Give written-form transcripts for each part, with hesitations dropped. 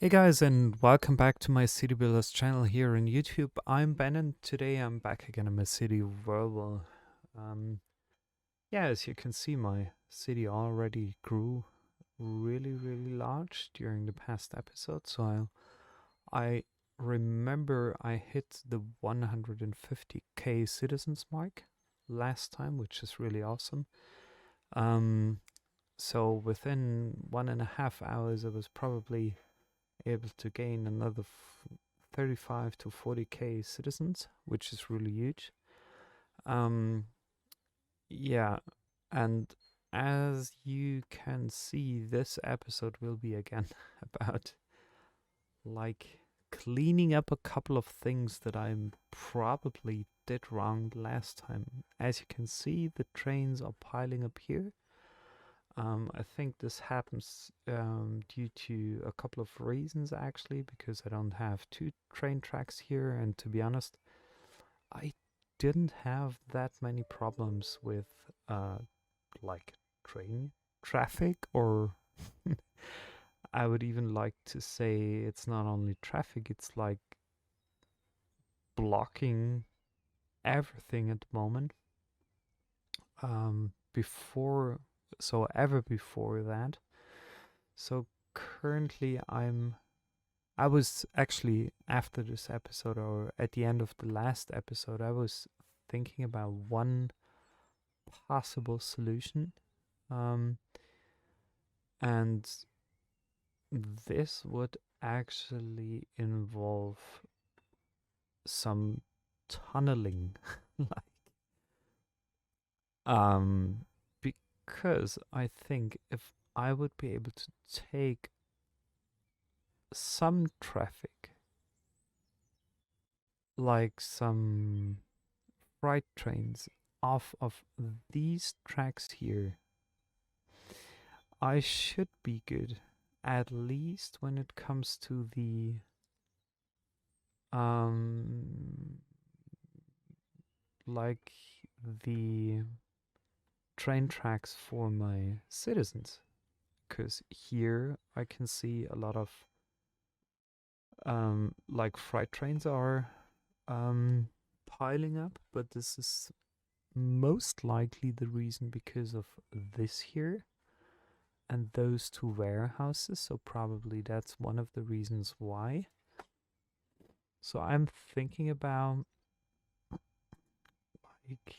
Hey guys, and welcome back to my City Builders channel here on YouTube. I'm Ben, and today I'm back again in my city, Verville. Um, yeah, as you can see, my city already grew really large during the past episode. So I remember I hit the 150k citizens mark last time, which is really awesome. Um, so within 1.5 hours, I was probably able to gain another 35 to 40k citizens, which is really huge. Um, yeah, and as you can see, this episode will be again about like cleaning up a couple of things that I probably did wrong last time. As you can see, the trains are piling up here. I think this happens due to a couple of reasons actually, because I don't have two train tracks here, and to be honest, I didn't have that many problems with like train traffic, or I would even like to say it's not only traffic, it's like blocking everything at the moment. Before, so ever before that. So currently I was actually, after this episode, or at the end of the last episode, I was thinking about one possible solution. Um, and this would actually involve some tunneling. like, um, because I think if I would be able to take some traffic, like some freight trains, off of these tracks here, I should be good, at least when it comes to the um like the train tracks for my citizens, because here I can see a lot of like freight trains are piling up, but this is most likely the reason because of this here and those two warehouses, so probably that's one of the reasons why. So I'm thinking about like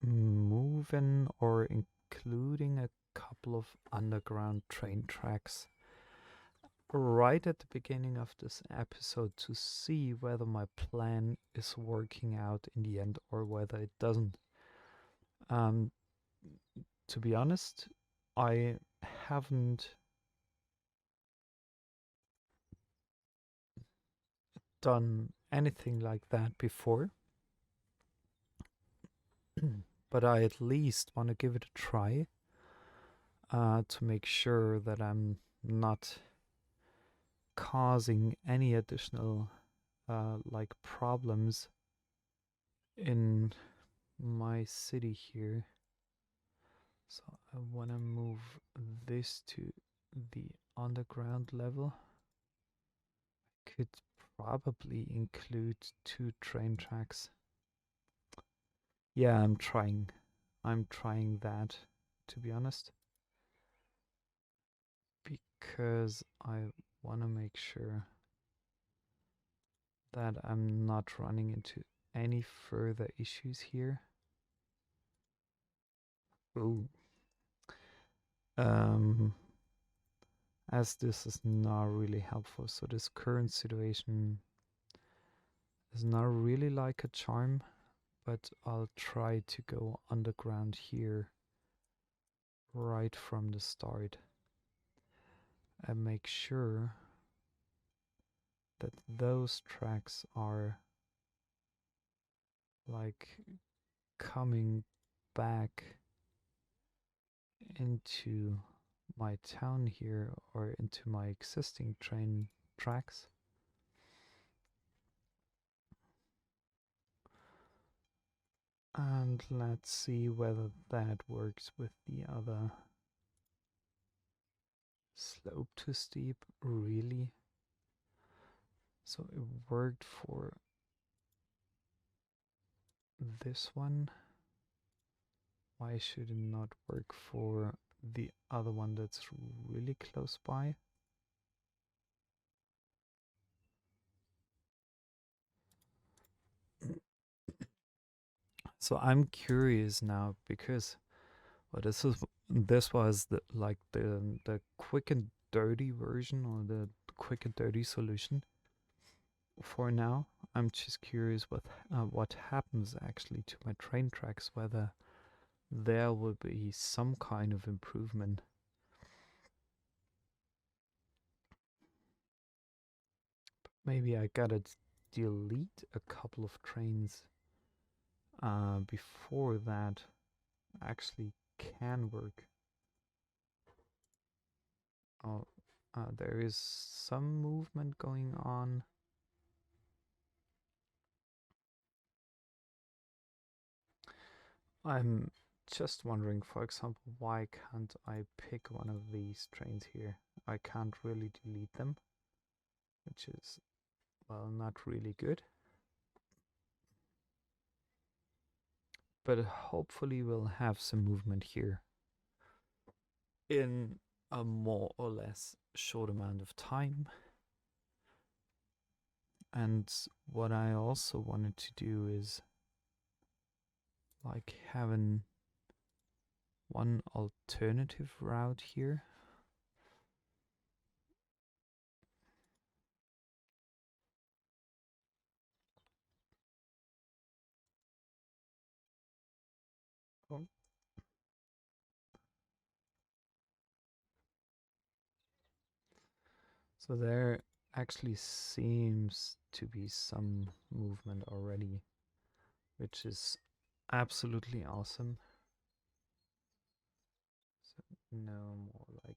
moving or including a couple of underground train tracks right at the beginning of this episode to see whether my plan is working out in the end or whether it doesn't. Um, to be honest, I haven't done anything like that before, but I at least want to give it a try to make sure that I'm not causing any additional like problems in my city here. So I want to move this to the underground level. Could probably include two train tracks. Yeah, I'm trying. I'm trying that, to be honest, because I want to make sure that I'm not running into any further issues here. Ooh. Um, as this is not really helpful. So this current situation is not really like a charm, but I'll try to go underground here right from the start and make sure that those tracks are like coming back into my town here or into my existing train tracks. And let's see whether that works with the other. Slope to steep, really? So it worked for this one. Why should it not work for the other one that's really close by? So I'm curious now because well, this was the quick and dirty version or the quick and dirty solution. For now, I'm just curious what happens actually to my train tracks, whether there will be some kind of improvement. Maybe I gotta delete a couple of trains before that actually can work. Oh, there is some movement going on. I'm just wondering, for example, why can't I pick one of these trains here? I can't really delete them, which is, well, not really good. But hopefully we'll have some movement here in a more or less short amount of time. And what I also wanted to do is like having one alternative route here. Oh. So there actually seems to be some movement already, which is absolutely awesome. So no more like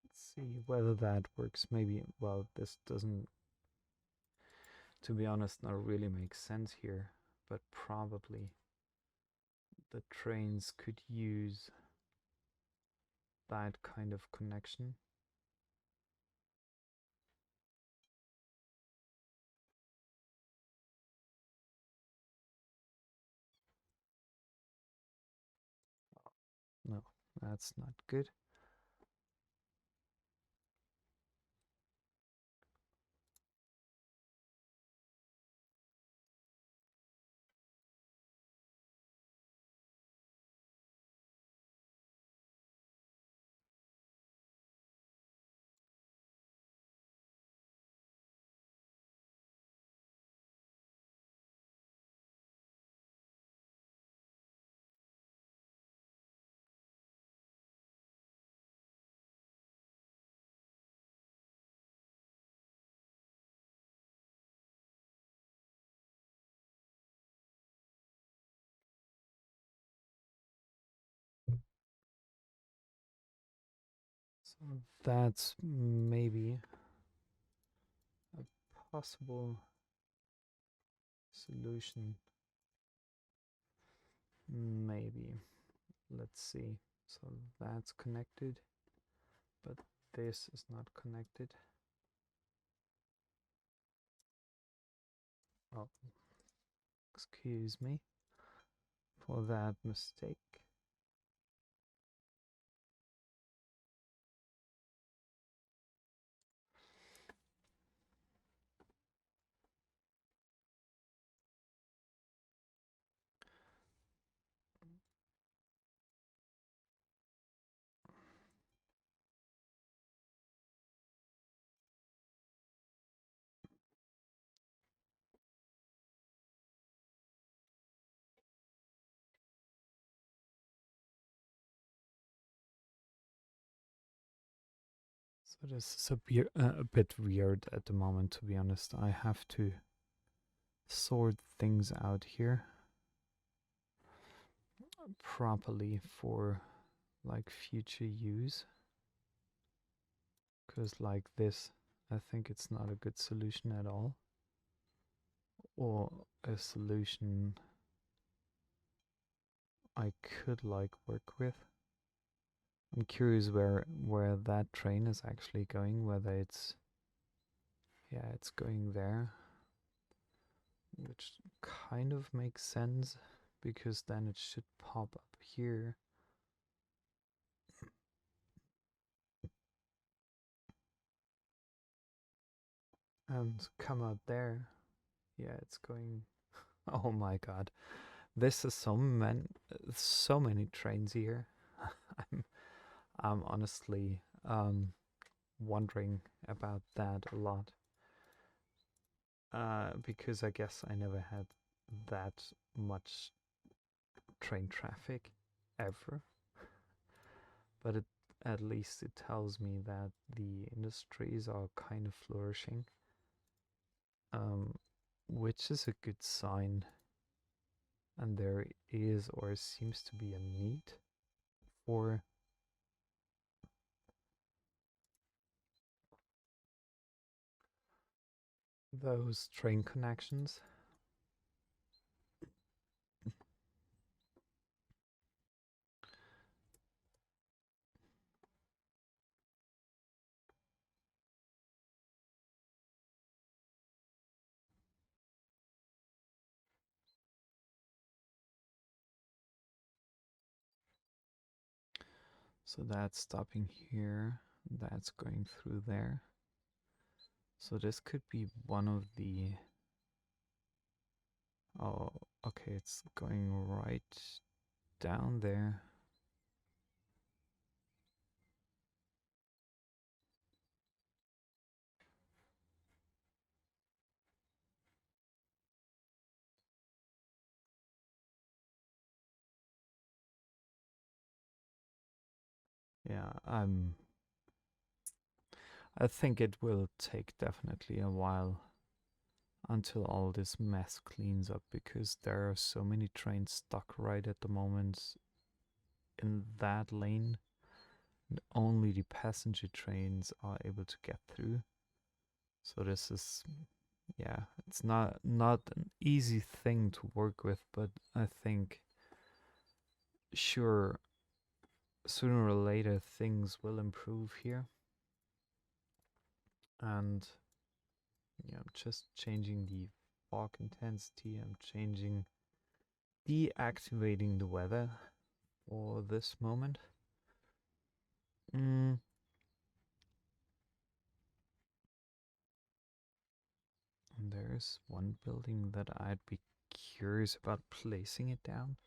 let's see whether that works. Maybe, well, this doesn't, to be honest, not really make sense here, but probably the trains could use that kind of connection. No, that's not good. So that's maybe a possible solution. Maybe. Let's see. So that's connected, but this is not connected. Oh, excuse me for that mistake. So this is a bit weird at the moment, to be honest. I have to sort things out here properly for like future use, because like this, I think it's not a good solution at all, or a solution I could like work with. I'm curious where that train is actually going, whether it's, yeah, it's going there, which kind of makes sense because then it should pop up here and come out there. Yeah, it's going. Oh my god, this is so many trains here. I'm I'm honestly wondering about that a lot. Because I guess I never had that much train traffic ever. But at least it tells me that the industries are kind of flourishing, um, which is a good sign. And there is, or seems to be, a need for those train connections. So that's stopping here, that's going through there. So this could be one of the... Oh, okay, it's going right down there. Yeah, I think it will take definitely a while until all this mess cleans up, because there are so many trains stuck right at the moment in that lane, and only the passenger trains are able to get through. So this is, yeah, it's not an easy thing to work with, but I think sure sooner or later things will improve here. And yeah, I'm just changing the fog intensity. I'm deactivating the weather for this moment. Mm. And there's one building that I'd be curious about placing it down.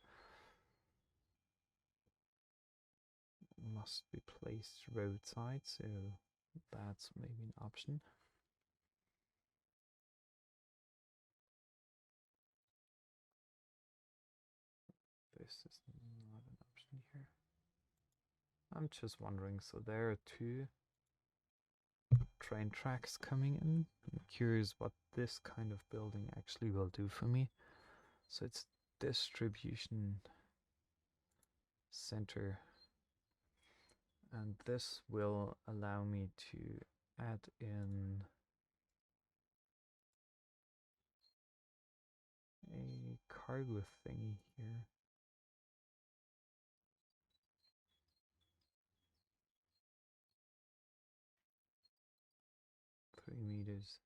Must be placed roadside, so that's maybe an option. This is not an option here. I'm just wondering, so there are two train tracks coming in. I'm curious what this kind of building actually will do for me. So it's distribution center, and this will allow me to add in a cargo thingy here. 3 meters.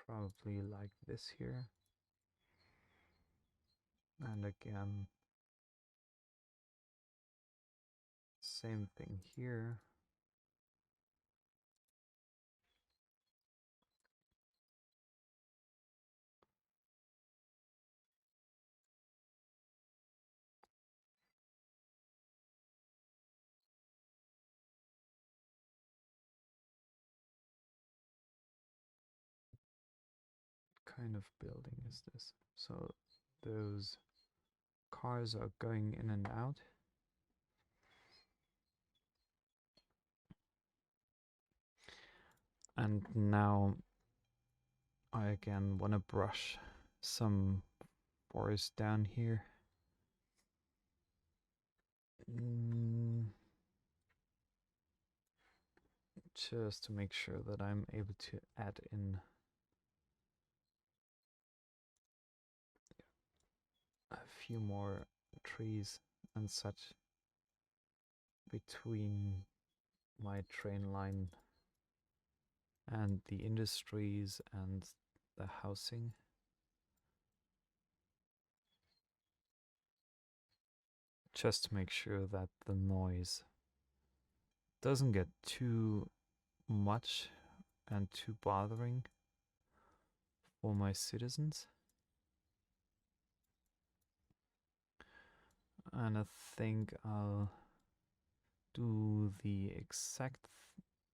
Probably like this here. And again, same thing here. What kind of building is this? So those cars are going in and out. And now I again want to brush some forest down here. Mm, just to make sure that I'm able to add in a few more trees and such between my train line and the industries and the housing. Just to make sure that the noise doesn't get too much and too bothering for my citizens. And I think I'll do the exact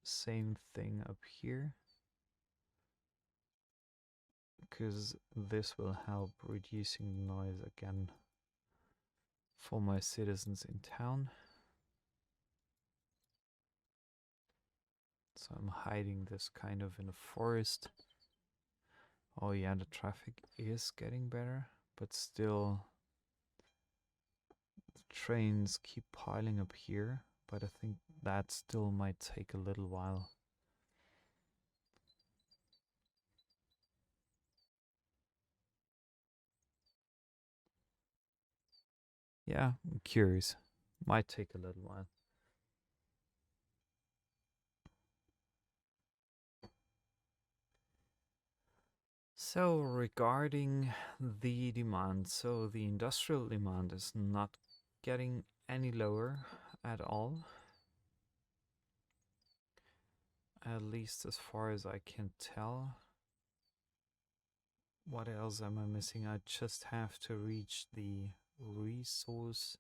same thing up here, because this will help reducing the noise again for my citizens in town. So I'm hiding this kind of in a forest. Oh yeah, the traffic is getting better, but still the trains keep piling up here, but I think that still might take a little while. Yeah, I'm curious. Might take a little while. So regarding the demand, so the industrial demand is not getting any lower at all, at least as far as I can tell. What else am I missing? I just have to reach the resource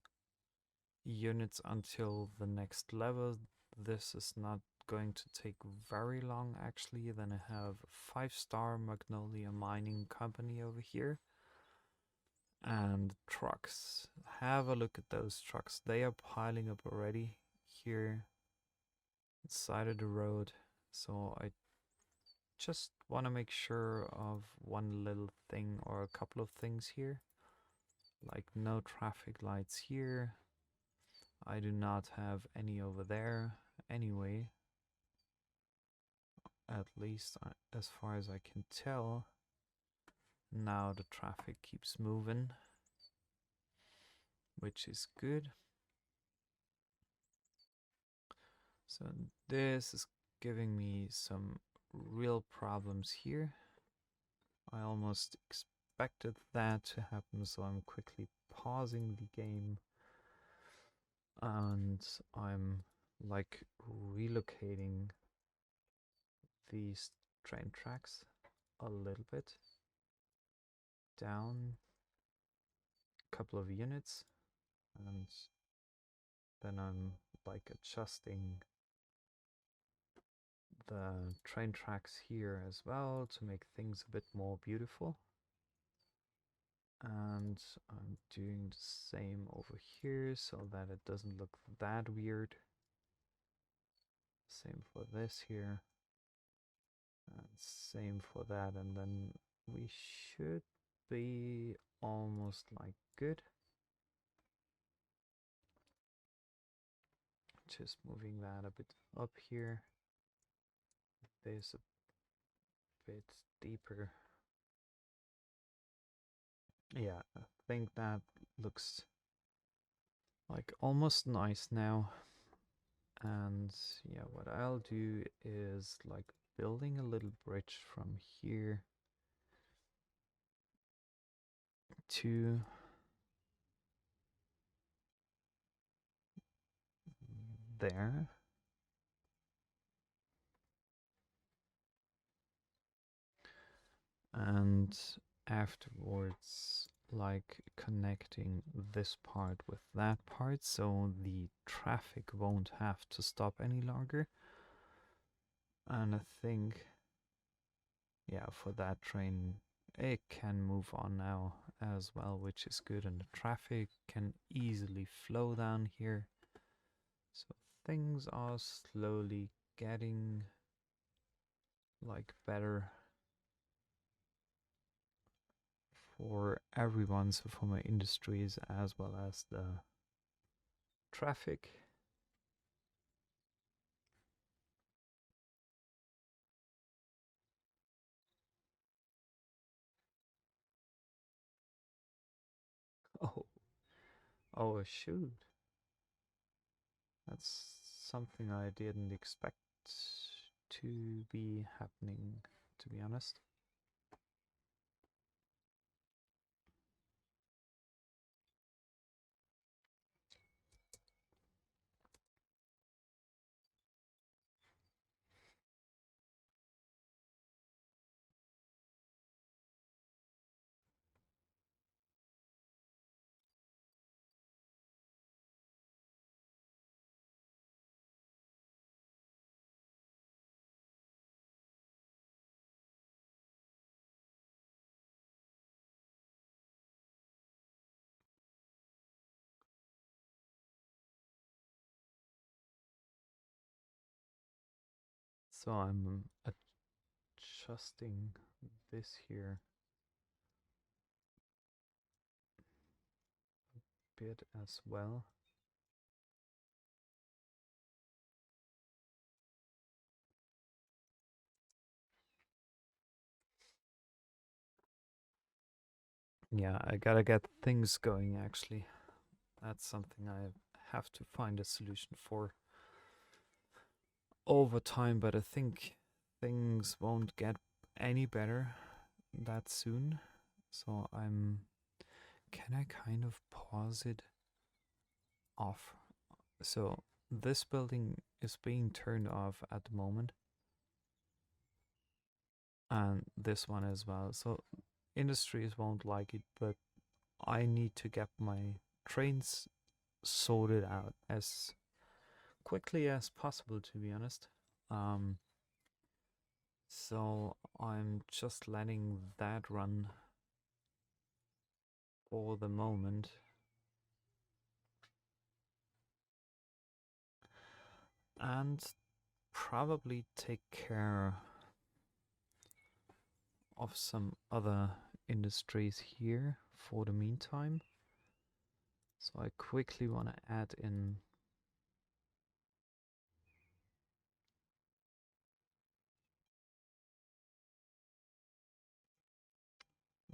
units until the next level. This is not going to take very long actually. Then I have a 5-star Magnolia mining company over here. And trucks. Have a look at those trucks. They are piling up already here side of the road. So I just want to make sure of one little thing or a couple of things here. Like no traffic lights here. I do not have any over there anyway. At least as far as I can tell. Now the traffic keeps moving, which is good. So this is giving me some real problems here. I almost expected that to happen, so I'm quickly pausing the game and I'm like relocating these train tracks a little bit down a couple of units, and then I'm like adjusting the train tracks here as well to make things a bit more beautiful. And I'm doing the same over here so that it doesn't look that weird. Same for this here. And same for that. And then we should be almost like good. Just moving that a bit up here. This a bit deeper. Yeah, I think that looks like almost nice now. And yeah, what I'll do is like building a little bridge from here to there. And afterwards like connecting this part with that part so the traffic won't have to stop any longer. And I think, yeah, for that train it can move on now as well, which is good, and the traffic can easily flow down here. So things are slowly getting like better for everyone, so for my industries as well as the traffic. Oh, oh shoot. That's something I didn't expect to be happening, to be honest. So I'm adjusting this here a bit as well. Yeah, I gotta get things going actually. That's something I have to find a solution for over time, but I think things won't get any better that soon. So can I kind of pause it off? So this building is being turned off at the moment, and this one as well. So industries won't like it, but I need to get my trains sorted out as quickly as possible, to be honest. Um, so I'm just letting that run for the moment. And probably take care of some other industries here for the meantime. So I quickly want to add in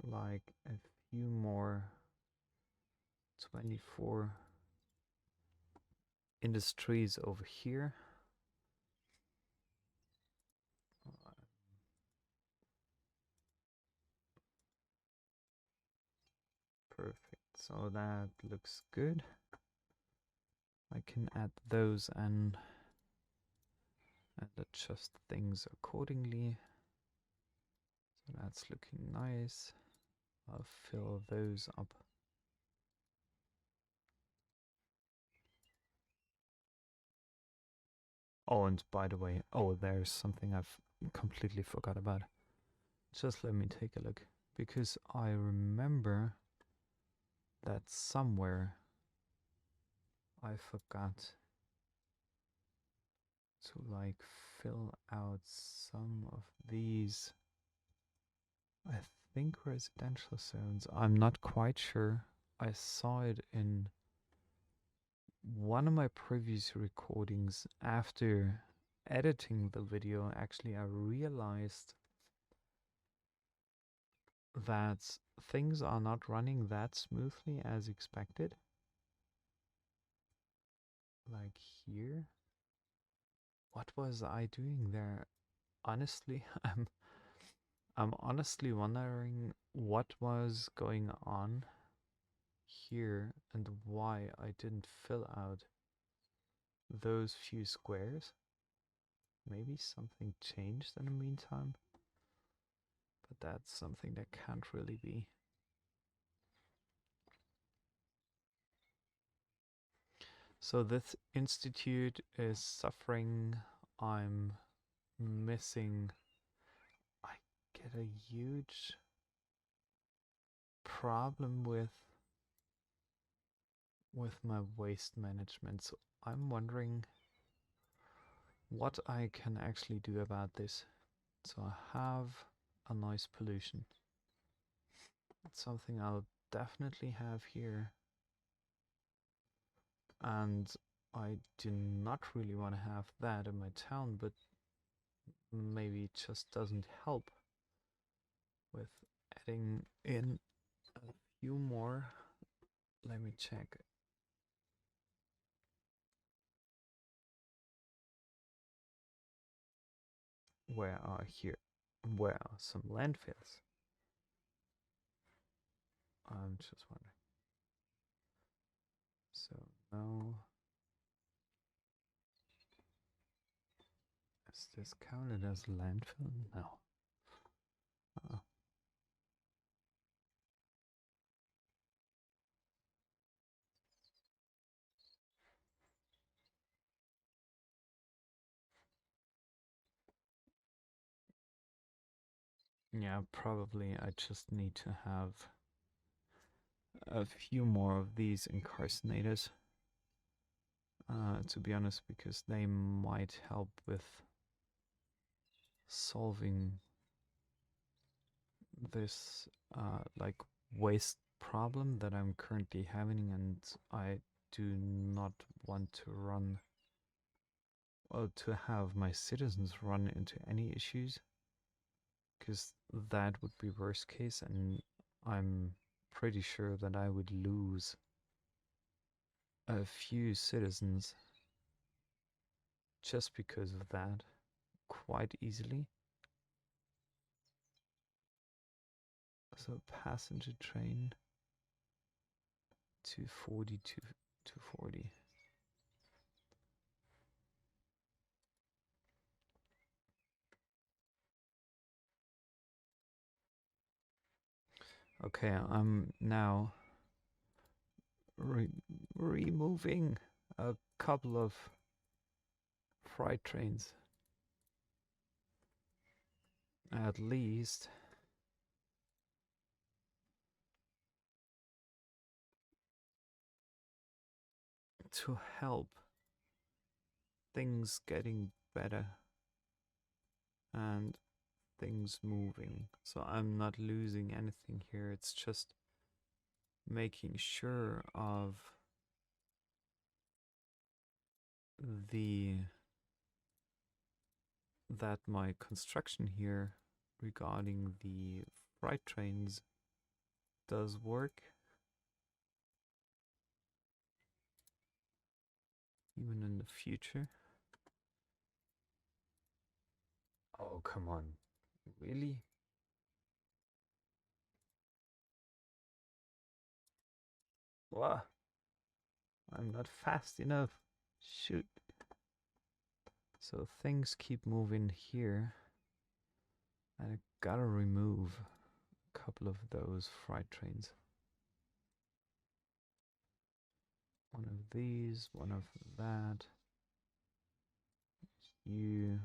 like a few more 24 industries over here. Perfect. So that looks good. I can add those and adjust things accordingly. So that's looking nice. I'll fill those up. Oh, and by the way, there's something I've completely forgot about. Just let me take a look, because I remember that somewhere I forgot to like fill out some of these. I think residential zones. I'm not quite sure. I saw it in one of my previous recordings after editing the video. Actually, I realized that things are not running that smoothly as expected. Like here. What was I doing there? Honestly, I'm honestly wondering what was going on here and why I didn't fill out those few squares. Maybe something changed in the meantime, but that's something that can't really be. So this institute is suffering. I'm missing. I get a huge problem with my waste management. So I'm wondering what I can actually do about this. So I have a noise pollution. It's something I'll definitely have here. And I do not really want to have that in my town, but maybe it just doesn't help with adding in a few more. Let me check. Where are here? Where are some landfills? I'm just wondering. So now, is this counted as landfill? No. Uh, yeah, probably I just need to have a few more of these incarcinators, to be honest, because they might help with solving this like waste problem that I'm currently having, and I do not want to run or to have my citizens run into any issues, because that would be worst case, and I'm pretty sure that I would lose a few citizens just because of that quite easily. So passenger train 240 to 240. Okay, I'm now removing a couple of freight trains, at least, to help things getting better and things moving. So I'm not losing anything here. It's just making sure of the that my construction here regarding the freight trains does work, even in the future. Oh, come on. Really? What? I'm not fast enough. Shoot. So things keep moving here. And I gotta remove a couple of those freight trains. One of these, one of that. You.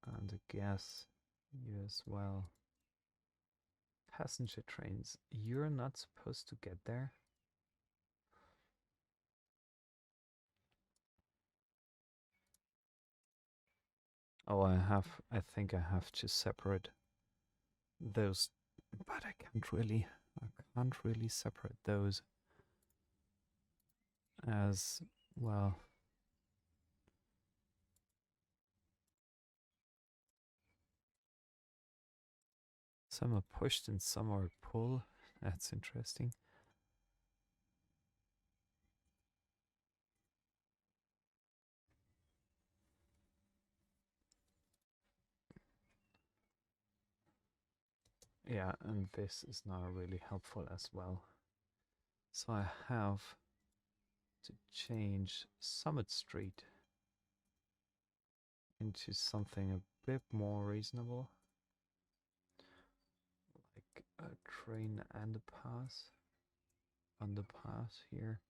And I guess you as well. Passenger trains. You're not supposed to get there. Oh, I think I have to separate those, but I can't really separate those as well. Some are pushed and some are pulled. That's interesting. Yeah, and this is now really helpful as well. So I have to change Summit Street into something a bit more reasonable, like a train underpass here.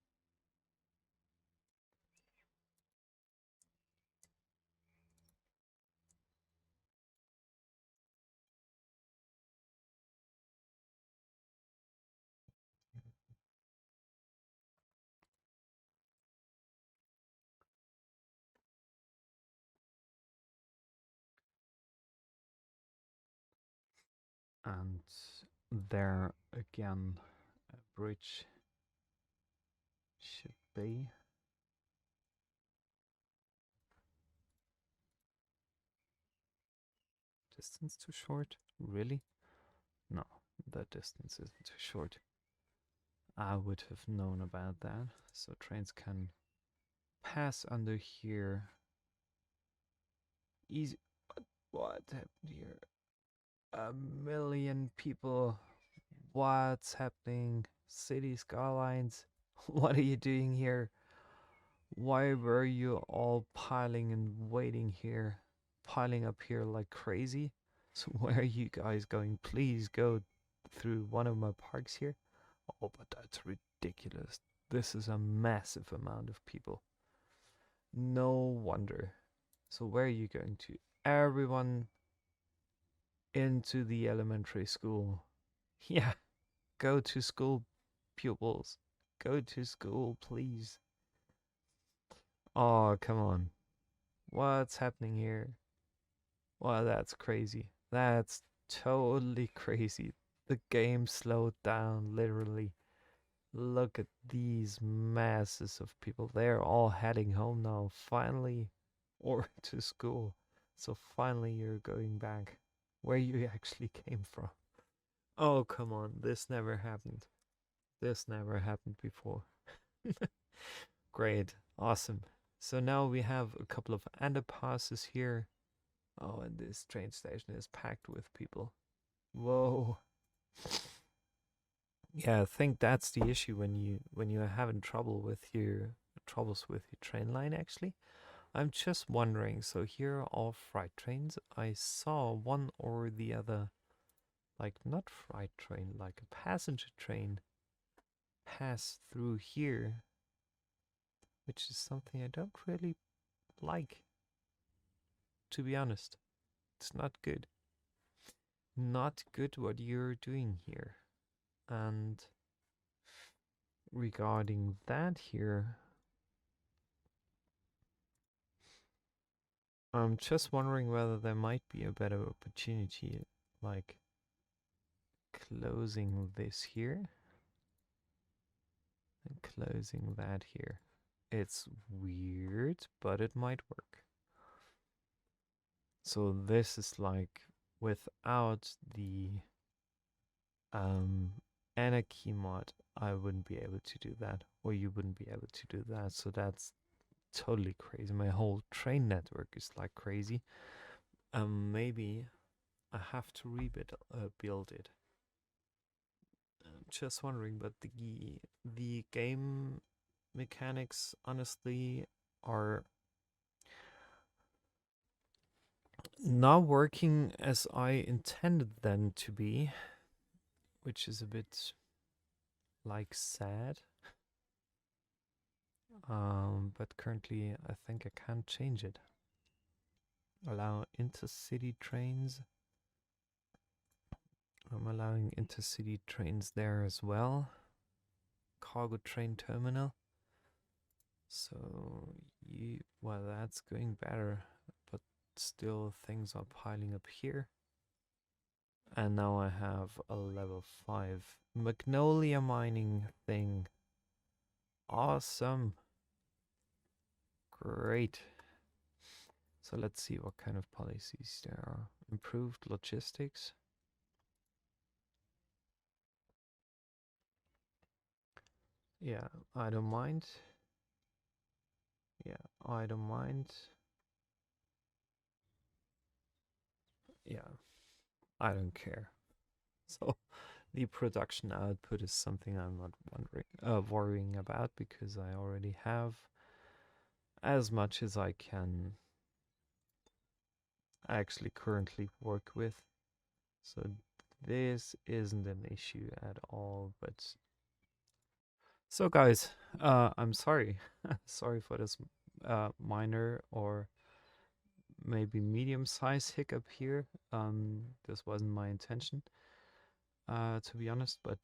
And there again, a bridge Should be. Distance too short? Really? No, the distance isn't too short. I would have known about that. So trains can pass under here. Easy. What happened here? A million people. What's happening? City Skylines. What are you doing here? Why were you all piling and waiting here? Piling up here like crazy? So where are you guys going? Please go through one of my parks here. Oh, but that's ridiculous. This is a massive amount of people. No wonder. So where are you going to? Everyone into the elementary school. Yeah, go to school, pupils. Go to school, please. Oh, come on. What's happening here? Well, that's crazy. That's totally crazy. The game slowed down, literally. Look at these masses of people. They're all heading home now, finally, or to school. So finally you're going back where you actually came from. Oh, come on. This never happened. This never happened before. Great. Awesome. So now we have a couple of underpasses here. Oh, and this train station is packed with people. Whoa. Yeah, I think that's the issue when you're having troubles with your train line actually. I'm just wondering, so here are all freight trains. I saw one or the other, like not freight train, like a passenger train pass through here, which is something I don't really like, to be honest. It's not good. Not good what you're doing here. And regarding that here, I'm just wondering whether there might be a better opportunity, like closing this here and closing that here. It's weird, but it might work. So this is like without the anarchy mod, I wouldn't be able to do that, or you wouldn't be able to do that. So that's totally crazy. My whole train network is like crazy. Maybe I have to build it. Just wondering, but the game mechanics honestly are not working as I intended them to be, which is a bit like sad. But currently I think I can't change it. Allow intercity trains. I'm allowing intercity trains there as well. Cargo train terminal. So well, that's going better, but still things are piling up here. And now I have a level 5 magnolia mining thing. Awesome. Great. So let's see what kind of policies there are. Improved logistics. Yeah, I don't mind. Yeah, I don't mind. Yeah, I don't care. So the production output is something I'm not worrying about because I already have as much as I can actually currently work with. So this isn't an issue at all, but so guys, I'm sorry. Sorry for this minor or maybe medium-sized hiccup here. This wasn't my intention, to be honest, but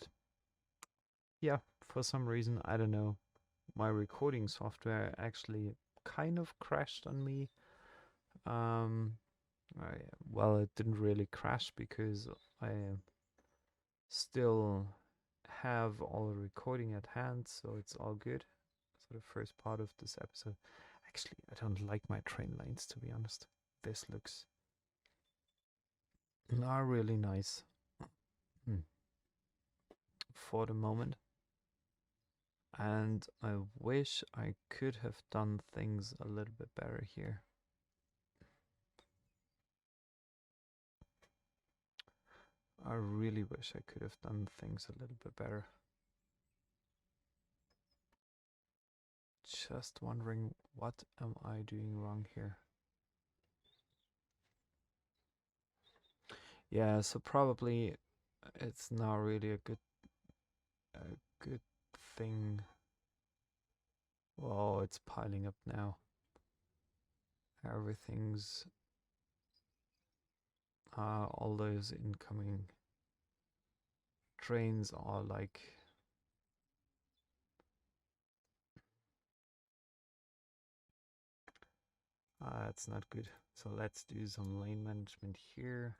yeah, for some reason, I don't know, my recording software actually kind of crashed on me. I, well, it didn't really crash because I still have all the recording at hand, so it's all good. for the first part of this episode. Actually, I don't like my train lanes, to be honest. This looks not really nice for the moment. And I wish I could have done things a little bit better here. I really wish I could have done things a little bit better. Just wondering, what am I doing wrong here? Yeah, so probably it's not really a good thing. Whoa, it's piling up now. Everything's all those incoming trains are like it's not good. So let's do some lane management here.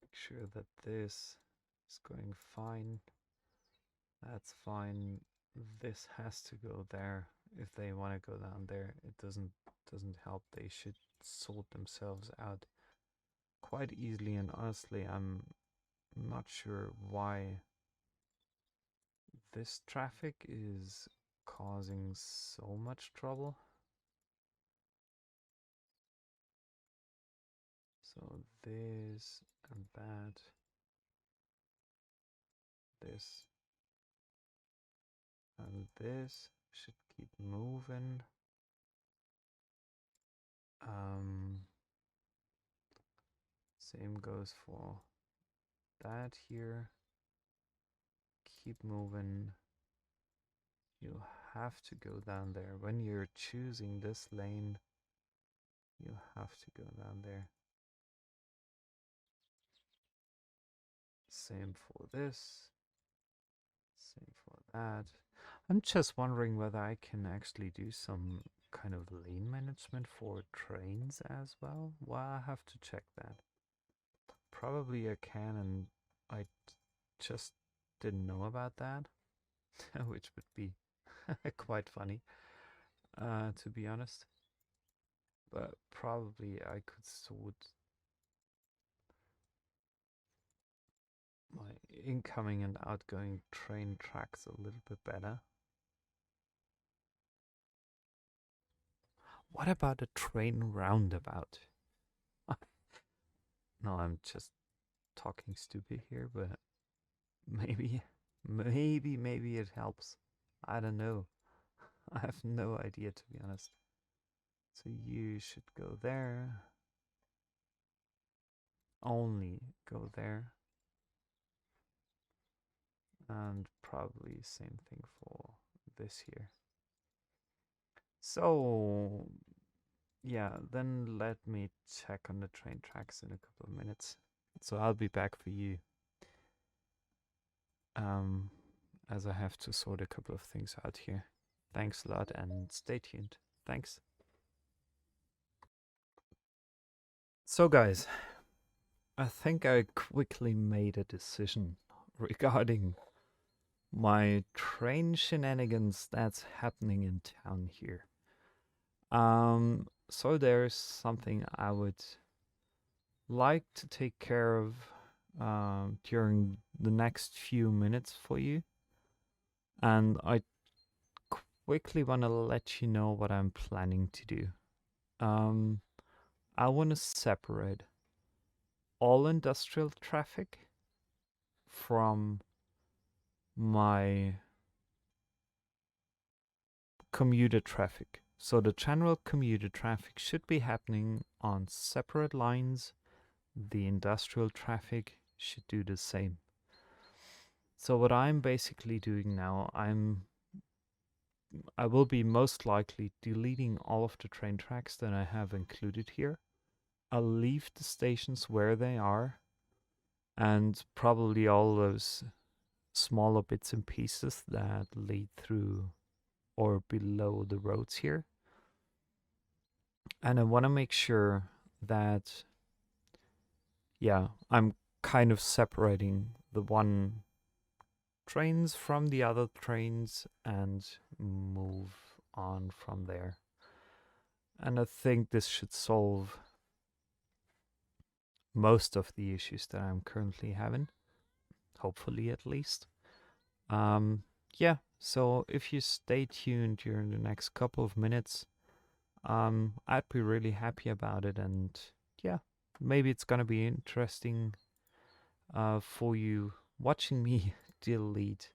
Make sure that this is going fine. That's fine. This has to go there. If they want to go down there, it doesn't help. They should sort themselves out quite easily, and honestly, I'm not sure why this traffic is causing so much trouble. So this and that, this and this should keep moving. Same goes for that here. Keep moving. You have to go down there. When you're choosing this lane, you have to go down there. Same for this. Same for that. I'm just wondering whether I can actually do some kind of lane management for trains as well. Well, I have to check that. Probably I can, and I just didn't know about that, which would be quite funny, to be honest. But probably I could sort my incoming and outgoing train tracks a little bit better. What about a train roundabout? No, I'm just talking stupid here, but maybe it helps. I don't know. I have no idea, to be honest. So you should go there. Only go there. And probably same thing for this here. So yeah, then let me check on the train tracks in a couple of minutes. So I'll be back for you. As I have to sort a couple of things out here. Thanks a lot and stay tuned. Thanks. So guys, I think I quickly made a decision regarding my train shenanigans that's happening in town here. So there's something I would like to take care of during the next few minutes for you. And I quickly want to let you know what I'm planning to do. I want to separate all industrial traffic from my commuter traffic. So the general commuter traffic should be happening on separate lines. The industrial traffic should do the same. So what I'm basically doing now, I will be most likely deleting all of the train tracks that I have included here. I'll leave the stations where they are, and probably all those smaller bits and pieces that lead through or below the roads here. And I want to make sure that, yeah, I'm kind of separating the one trains from the other trains and move on from there. And I think this should solve most of the issues that I'm currently having, hopefully at least. Um, yeah, so if you stay tuned during the next couple of minutes, I'd be really happy about it. And yeah, maybe it's gonna be interesting for you watching me delete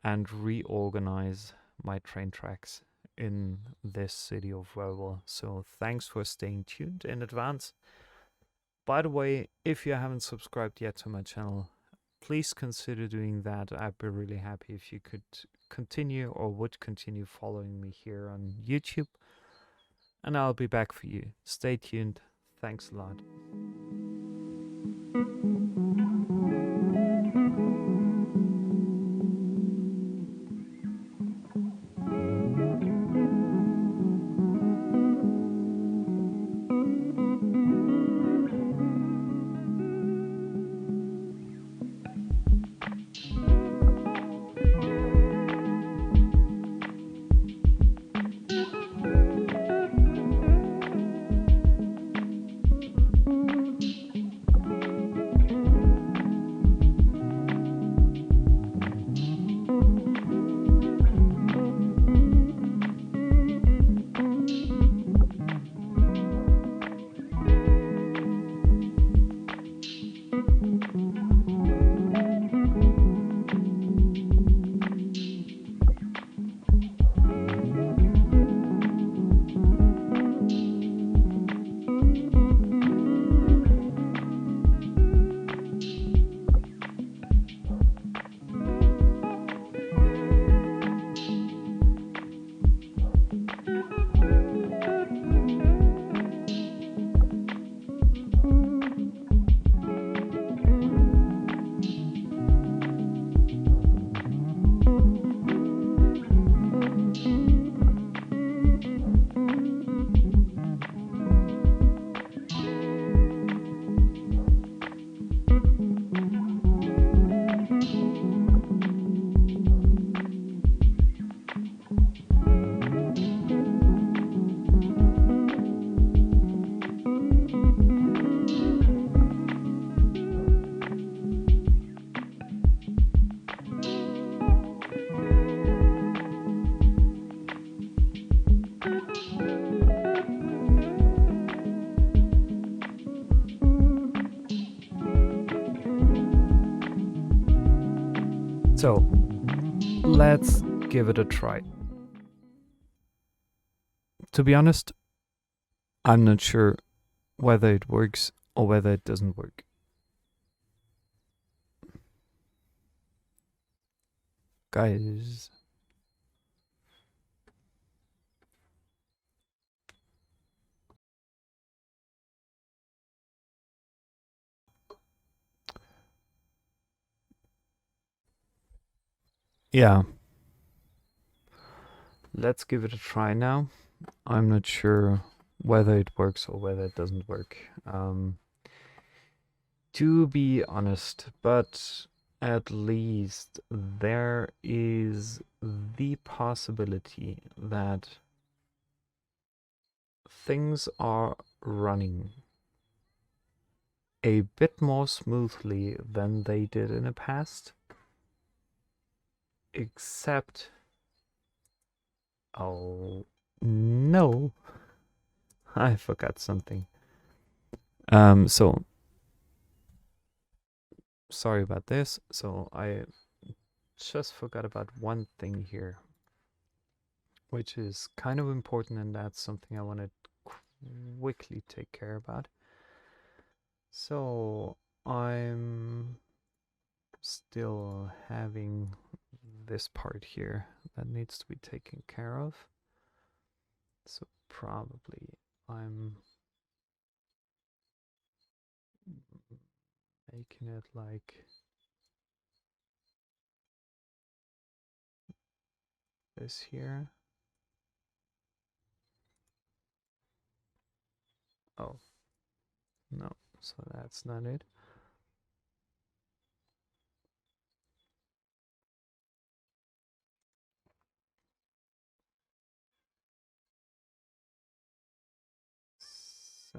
and reorganize my train tracks in this city of Verville. So thanks for staying tuned in advance. By the way, if you haven't subscribed yet to my channel, please consider doing that. I'd be really happy if you could continue or would continue following me here on YouTube. And I'll be back for you. Stay tuned. Thanks a lot. So, let's give it a try. To be honest, I'm not sure whether it works or whether it doesn't work. Guys. Yeah. Let's give it a try now. I'm not sure whether it works or whether it doesn't work. To be honest, but at least there is the possibility that things are running a bit more smoothly than they did in the past. Except, oh no, I forgot something. So sorry about this. So I just forgot about one thing here, which is kind of important, and that's something I want to quickly take care about. So I'm still having this part here that needs to be taken care of. So probably I'm making it like this here. Oh, no, so that's not it.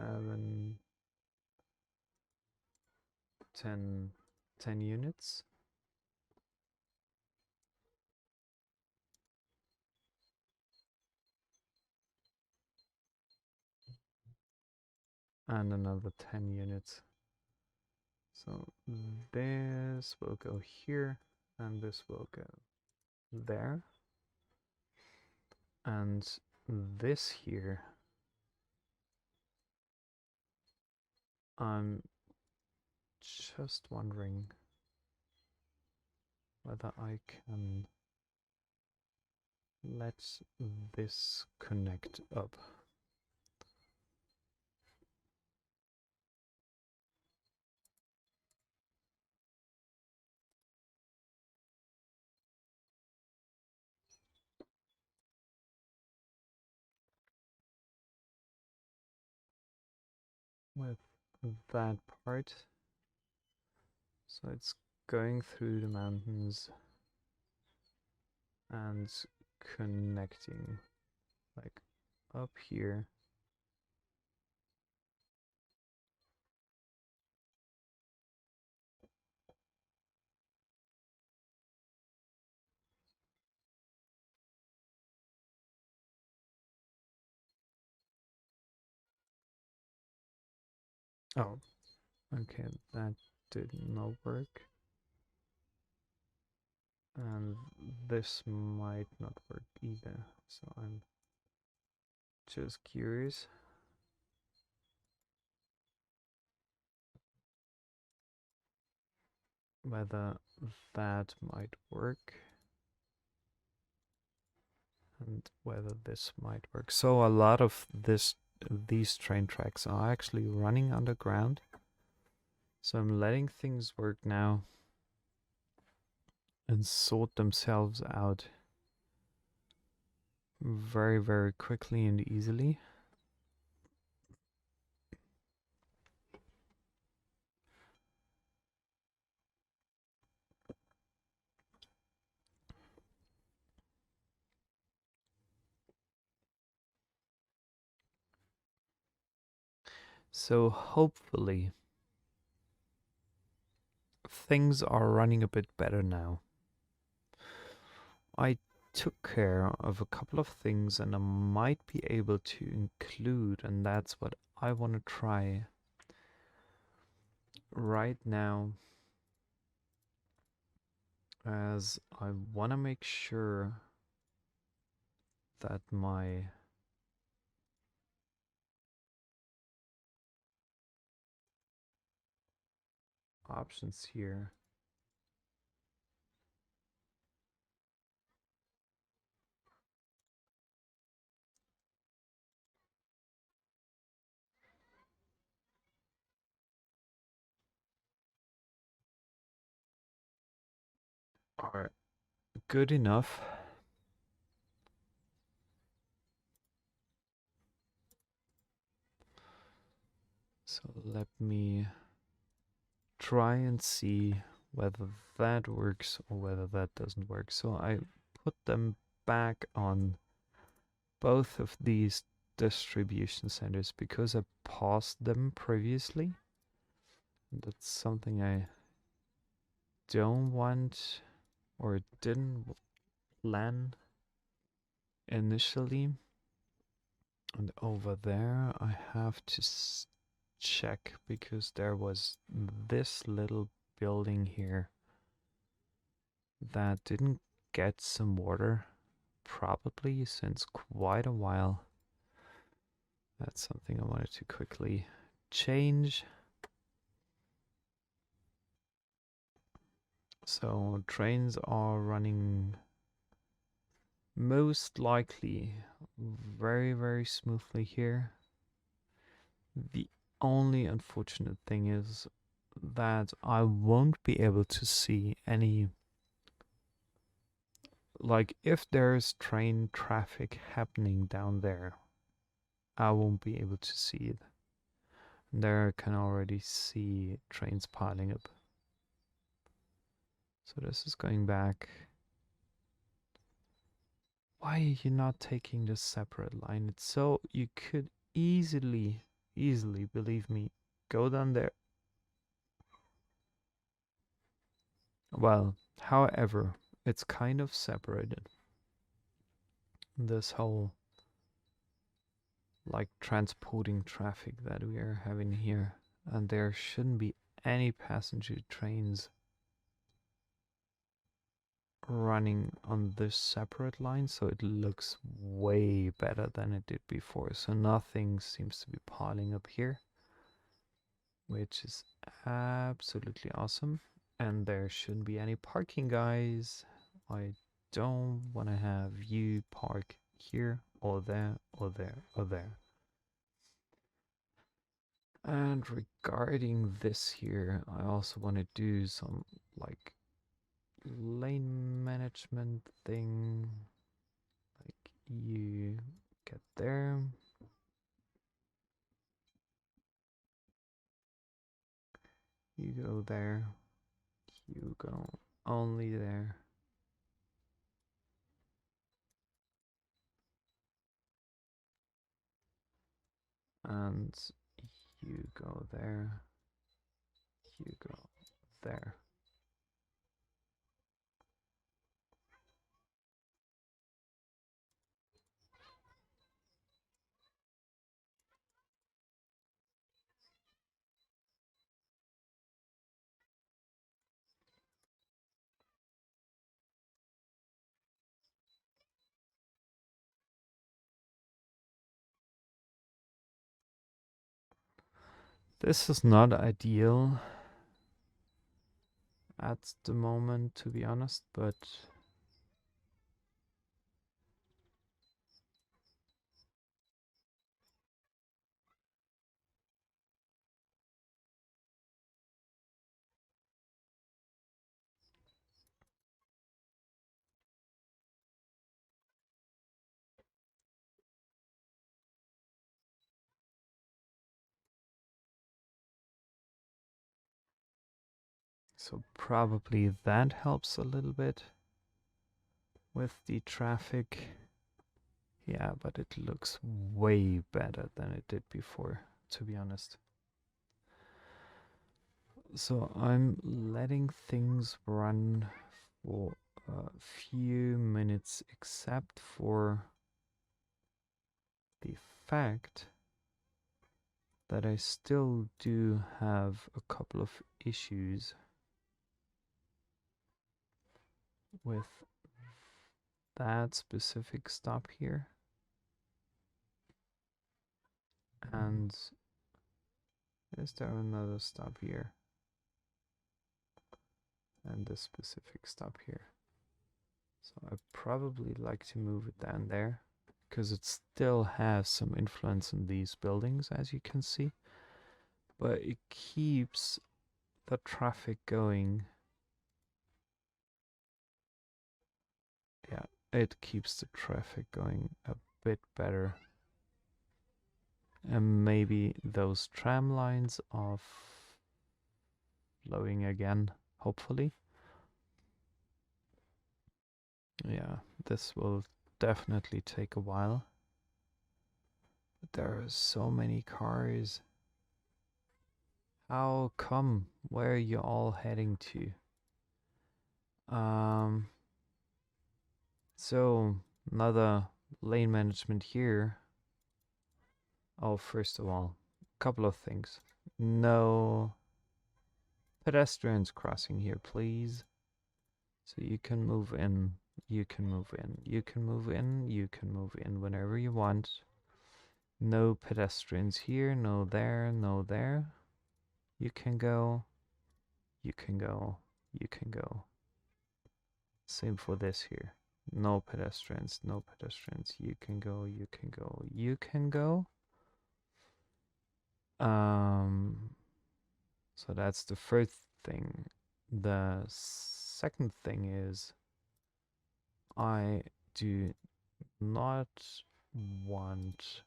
7, 10 units. And another 10 units. So this will go here, and this will go there. And this here, I'm just wondering whether I can let this connect up. With that part. So it's going through the mountains and connecting like up here. Oh, okay, that did not work. And this might not work either, so I'm just curious whether that might work and whether this might work. So a lot of these train tracks are actually running underground. So I'm letting things work now and sort themselves out very, very quickly and easily. So hopefully things are running a bit better now. I took care of a couple of things and I might be able to include, and that's what I want to try right now, as I want to make sure that my options here are good enough. So let me try and see whether that works or whether that doesn't work. So I put them back on both of these distribution centers because I paused them previously. That's something I don't want or didn't plan initially. And over there I have to check because there was this little building here that didn't get some water probably since quite a while. That's something I wanted to quickly change. So trains are running most likely very, very smoothly here. The only unfortunate thing is that I won't be able to see any, like if there's train traffic happening down there, I won't be able to see it. There I can already see trains piling up. So this is going back. Why are you not taking this separate line? It's so you could easily easily, believe me. Go down there. Well, however, it's kind of separated. This whole like transporting traffic that we are having here, and there shouldn't be any passenger trains running on this separate line, so it looks way better than it did before. So nothing seems to be piling up here, which is absolutely awesome. And there shouldn't be any parking, guys. I don't want to have you park here or there or there or there. And regarding this here, I also want to do some like lane management thing. Like you get there. You go there. You go only there. And you go there. You go there. This is not ideal at the moment, to be honest, but so probably that helps a little bit with the traffic. Yeah, but it looks way better than it did before, to be honest. So I'm letting things run for a few minutes, except for the fact that I still do have a couple of issues with that specific stop here. And is there another stop here? And this specific stop here. So I probably like to move it down there, because it still has some influence on these buildings, as you can see. But it keeps the traffic going. Yeah, it keeps the traffic going a bit better. And maybe those tram lines are flowing again, hopefully. Yeah, this will definitely take a while. But there are so many cars. How come? Where are you all heading to? So another lane management here. Oh, first of all, a couple of things. No pedestrians crossing here, please. So you can move in, you can move in, you can move in, you can move in whenever you want. No pedestrians here, no there, no there. You can go, you can go, you can go. Same for this here. No pedestrians, no pedestrians. You can go, you can go, you can go. So that's the first thing. The second thing is I do not want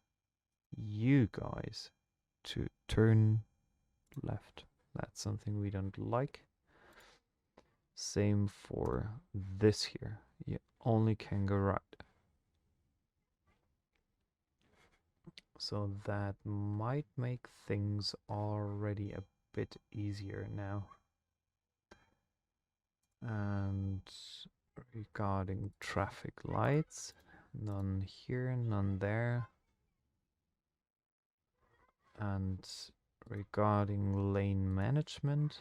you guys to turn left. That's something we don't like. Same for this here. You only can go right. So that might make things already a bit easier now. And regarding traffic lights, none here, none there. And regarding lane management,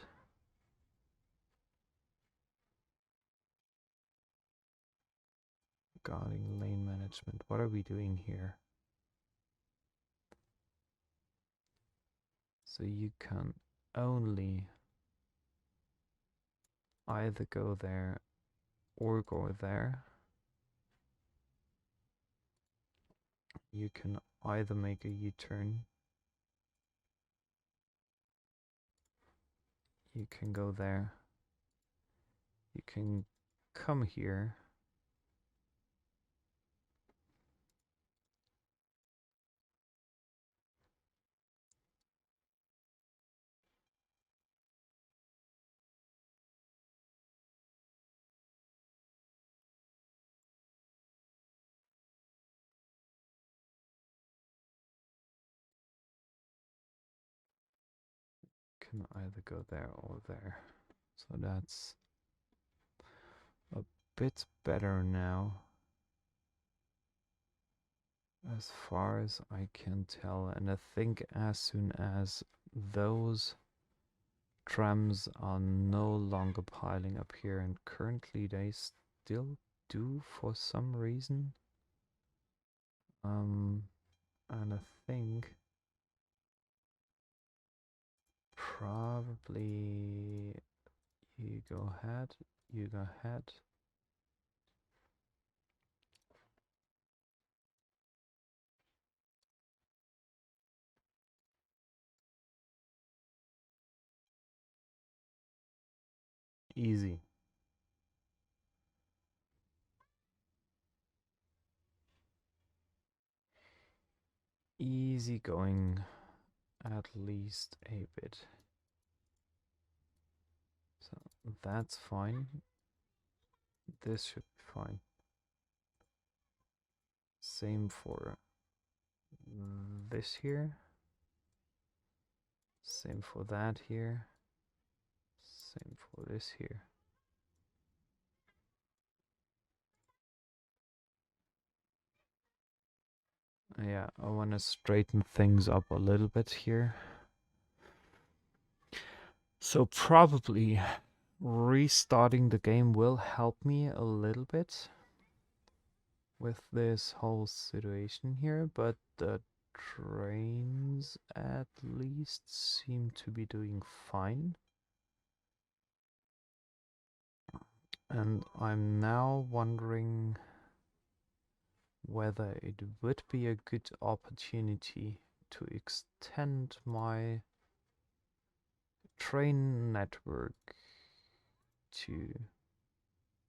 what are we doing here? So you can only either go there or go there. You can either make a U-turn. You can go there. You can come here. Can either go there or there. So that's a bit better now, as far as I can tell. And I think as soon as those trams are no longer piling up here, and currently they still do for some reason. And I think probably you go ahead. Easy. Easy going, at least a bit. So that's fine. This should be fine. Same for this here. Same for that here. Same for this here. Yeah, I want to straighten things up a little bit here. So probably restarting the game will help me a little bit with this whole situation here, but the trains at least seem to be doing fine. And I'm now wondering whether it would be a good opportunity to extend my train network to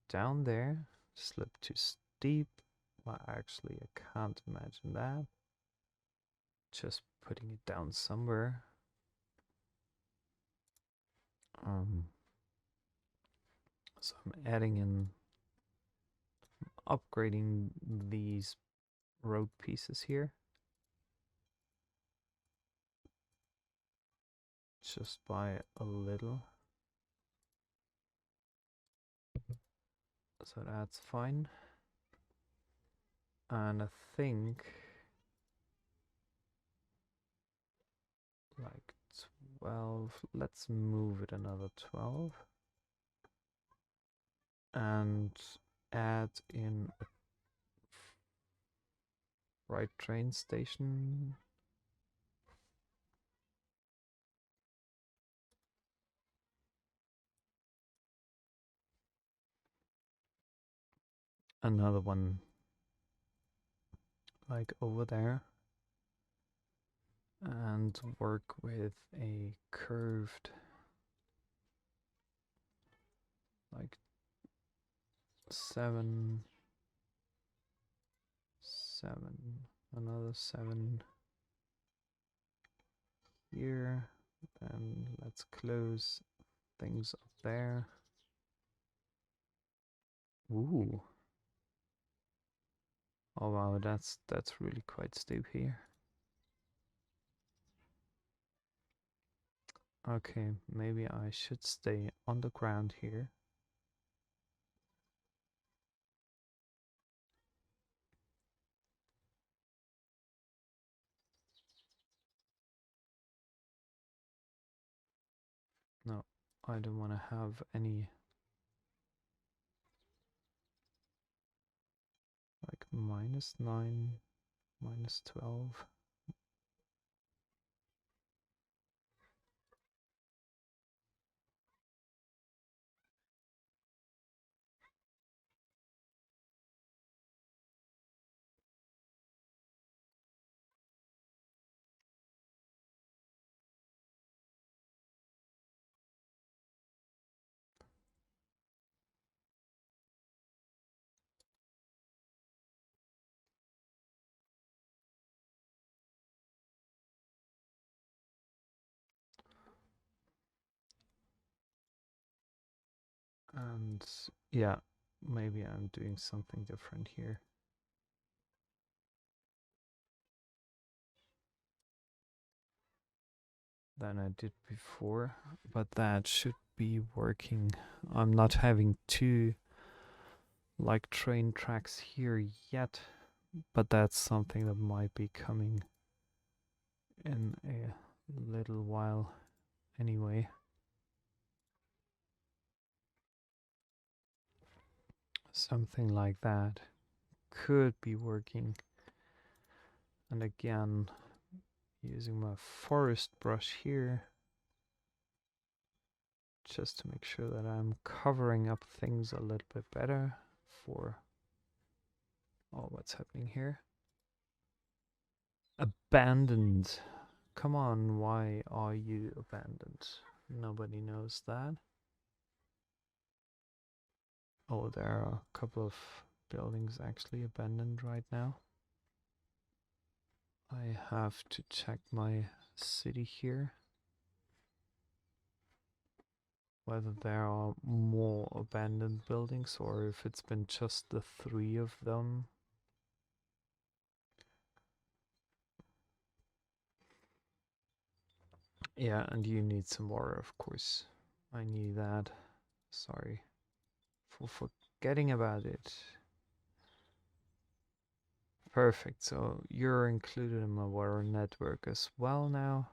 down there. Slip too steep. Well, actually, I can't imagine that. Just putting it down somewhere. So I'm adding in, upgrading these road pieces here. Just by a little. So that's fine. And I think like 12, let's move it another 12. And add in a right train station. Another one like over there. And work with a curved, like 7, 7, another 7 here, and let's close things up there. Ooh. Oh wow, that's really quite steep here. Okay, maybe I should stay on the ground here. No, I don't want to have any like -9, -12. And yeah, maybe I'm doing something different here than I did before, but that should be working. I'm not having two like train tracks here yet, but that's something that might be coming in a little while anyway. Something like that could be working. And again, using my forest brush here just to make sure that I'm covering up things a little bit better for what's happening here. Abandoned. Come on, why are you abandoned? Nobody knows that. Oh, there are a couple of buildings actually abandoned right now. I have to check my city here, whether there are more abandoned buildings or if it's been just the 3 of them. Yeah, and you need some water, of course. I knew that. Sorry for forgetting about it. Perfect, so you're included in my water network as well now.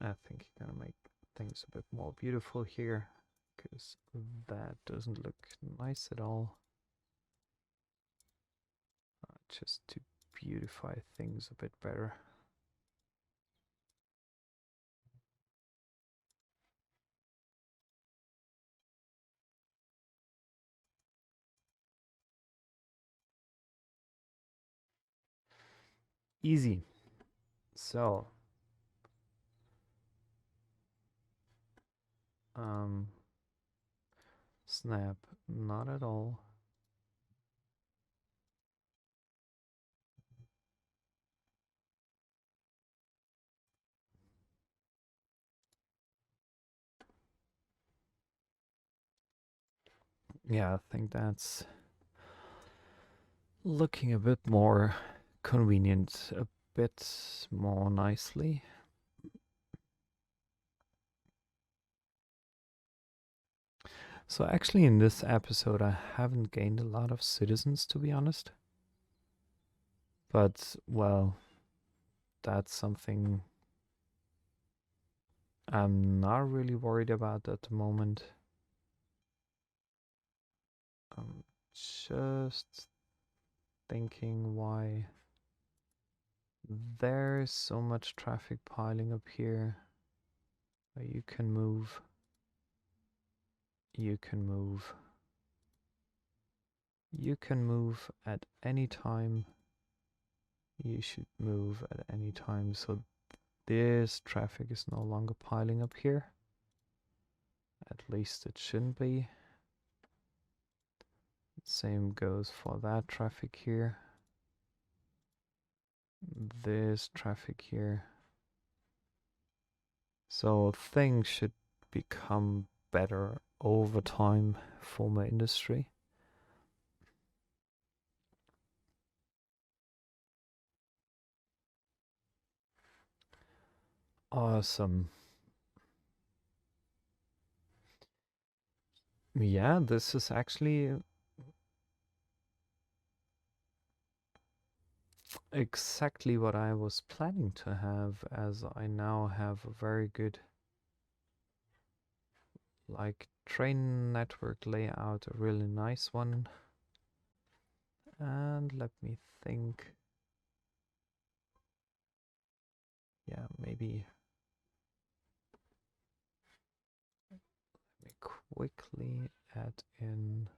I think you're gonna make things a bit more beautiful here, because that doesn't look nice at all. Just to beautify things a bit better. Easy. So, snap, not at all. Yeah, I think that's looking a bit more convenient, a bit more nicely. So actually in this episode I haven't gained a lot of citizens, to be honest. But, well, that's something I'm not really worried about at the moment. I'm just thinking why there's so much traffic piling up here. You can move. You can move. You can move at any time. You should move at any time, so this traffic is no longer piling up here. At least it shouldn't be. Same goes for that traffic here. This traffic here. So things should become better over time for my industry. Awesome. Yeah, this is actually exactly what I was planning to have, as I now have a very good like train network layout, a really nice one. And let me think. Yeah, maybe let me quickly add in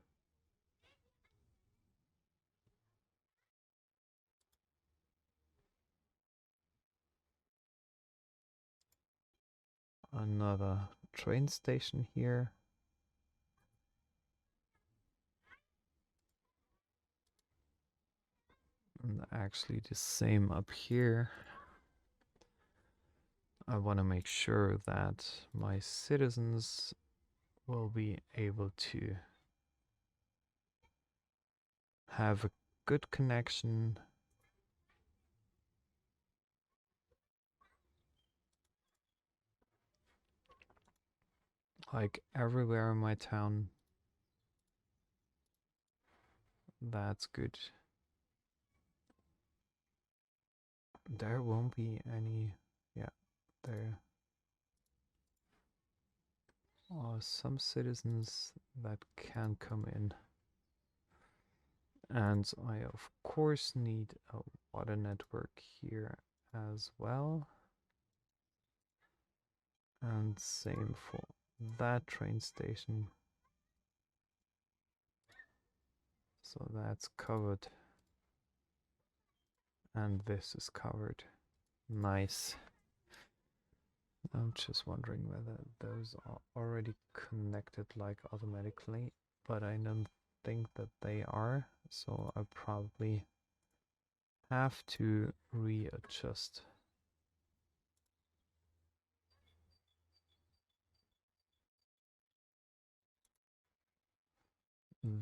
another train station here. And actually the same up here. I want to make sure that my citizens will be able to have a good connection. Like everywhere in my town. That's good. There won't be any, yeah, there are some citizens that can come in. And I of course need a water network here as well. And same for that train station. So that's covered. And this is covered. Nice. I'm just wondering whether those are already connected like automatically, but I don't think that they are, so I probably have to readjust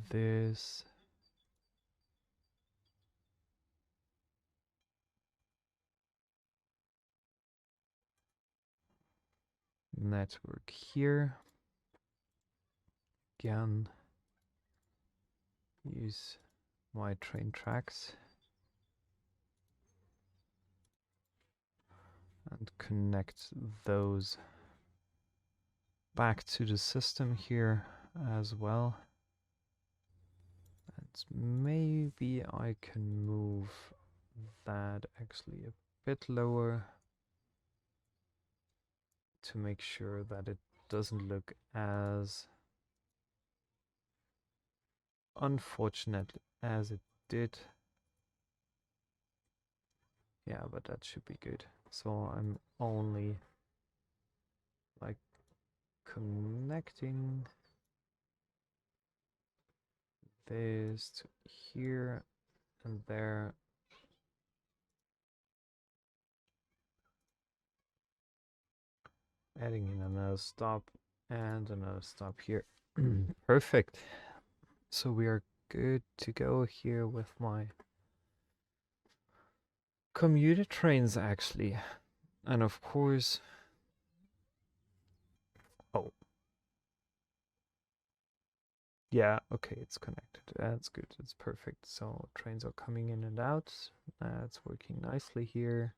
this. Network here. Again, use my train tracks and connect those back to the system here as well. And maybe I can move that actually a bit lower to make sure that it doesn't look as unfortunate as it did. Yeah, but that should be good. So I'm only like connecting this to here and there. Adding in another stop and another stop here. Perfect. So we are good to go here with my commuter trains actually. And of course, oh, yeah, okay, it's connected. That's good. It's perfect. So trains are coming in and out. That's working nicely here.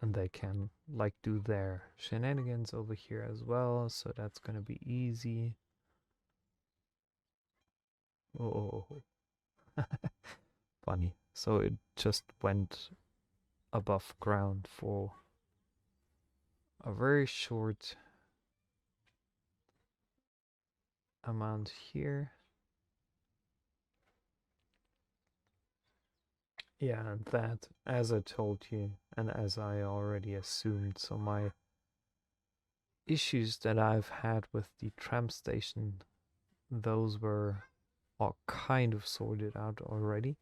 And they can like do their shenanigans over here as well. So that's gonna be easy. Oh, funny. So it just went above ground for a very short amount here. Yeah, and that, as I told you, and as I already assumed, so my issues that I've had with the tram station, those were all kind of sorted out already.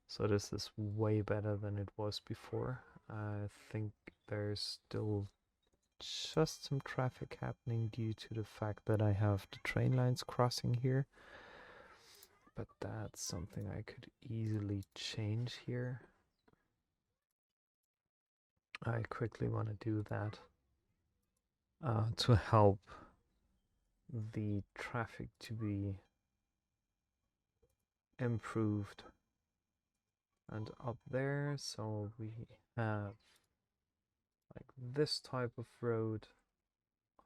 So this is way better than it was before. I think there's still just some traffic happening due to the fact that I have the train lines crossing here. But that's something I could easily change here. I quickly want to do that to help the traffic to be improved. And up there, so we have like this type of road.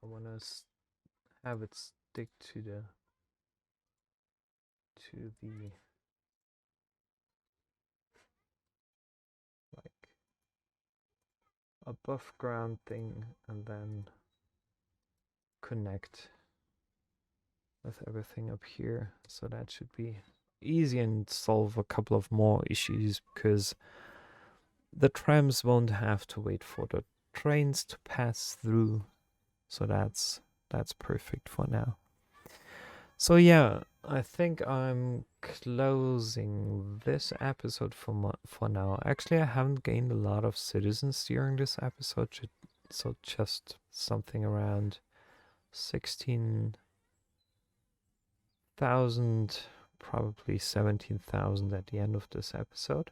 I want to have it stick to the like above ground thing, and then connect with everything up here. So that should be easy and solve a couple of more issues, because the trams won't have to wait for the trains to pass through. So that's perfect for now. So yeah, I think I'm closing this episode for now. Actually, I haven't gained a lot of citizens during this episode, so just something around 16,000, probably 17,000 at the end of this episode.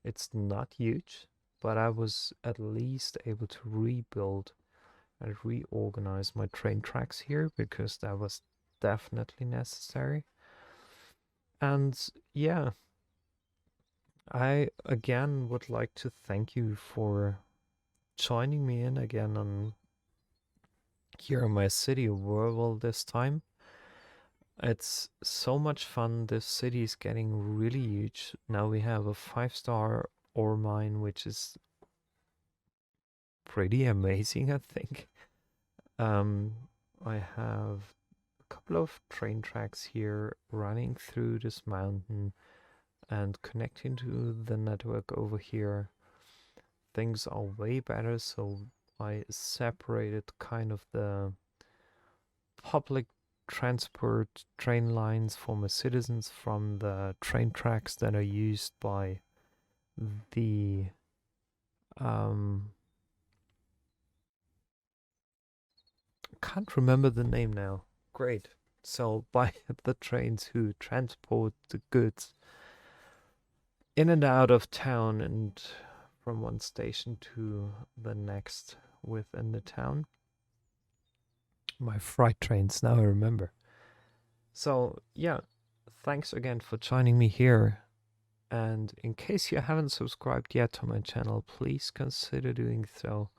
It's not huge, but I was at least able to rebuild and reorganize my train tracks here, because that was definitely necessary. And yeah, I again would like to thank you for joining me in again on here in my city of Verville this time. It's so much fun. This city is getting really huge. Now we have a 5-star ore mine, which is pretty amazing, I think. I have a couple of train tracks here running through this mountain and connecting to the network over here. Things are way better, so I separated kind of the public transport train lines for my citizens from the train tracks that are used by the can't remember the name now. Great. So by the trains who transport the goods in and out of town and from one station to the next within the town. My freight trains, now I remember. So yeah, thanks again for joining me here. And in case you haven't subscribed yet to my channel, please consider doing so.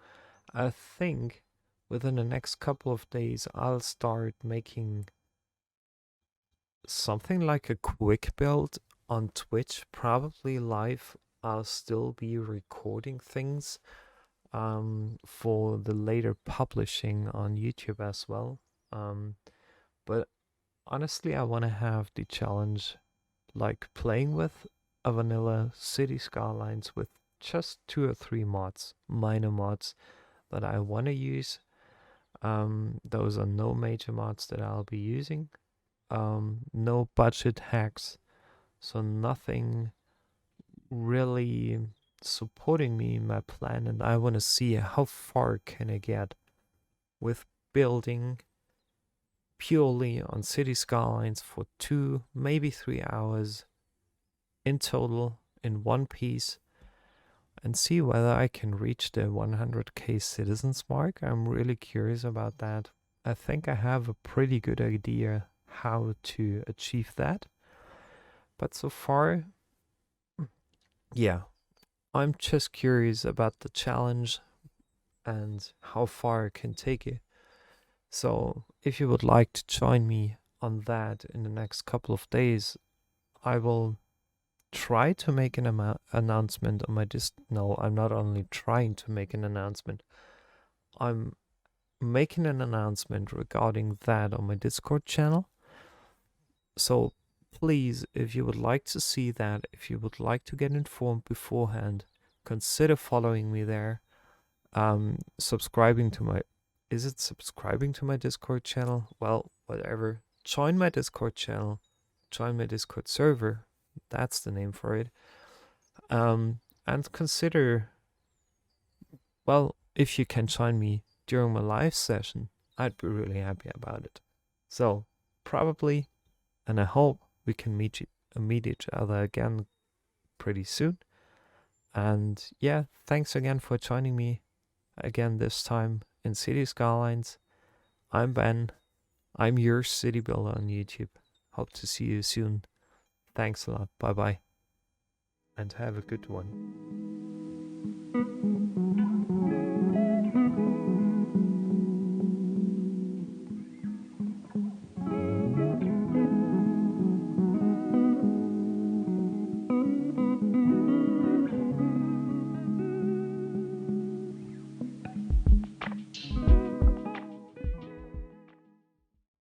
I think within the next couple of days, I'll start making something like a quick build on Twitch, probably live. I'll still be recording things for the later publishing on YouTube as well. But honestly, I want to have the challenge like playing with a vanilla City Skylines with just 2 or 3 mods, minor mods that I want to use. Those are no major mods that I'll be using. No budget hacks, so nothing really supporting me in my plan, and I want to see how far can I get with building purely on City Skylines for 2, maybe 3 hours in total in one piece, and see whether I can reach the 100k citizens mark. I'm really curious about that. I think I have a pretty good idea how to achieve that, but so far, yeah, I'm just curious about the challenge and how far I can take it. So if you would like to join me on that in the next couple of days, I will try to make an announcement on my No, I'm not only trying to make an announcement. I'm making an announcement regarding that on my Discord channel. So please, if you would like to see that, if you would like to get informed beforehand, consider following me there. Subscribing to my... Is it subscribing to my Discord channel? Well, whatever. Join my Discord channel. Join my Discord server. That's the name for it. And consider... Well, if you can join me during my live session, I'd be really happy about it. So, probably, and I hope we can meet each other again pretty soon. And yeah, thanks again for joining me again this time in Cities Skylines. I'm Ben. I'm your city builder on YouTube. Hope to see you soon. Thanks a lot. Bye bye. And have a good one.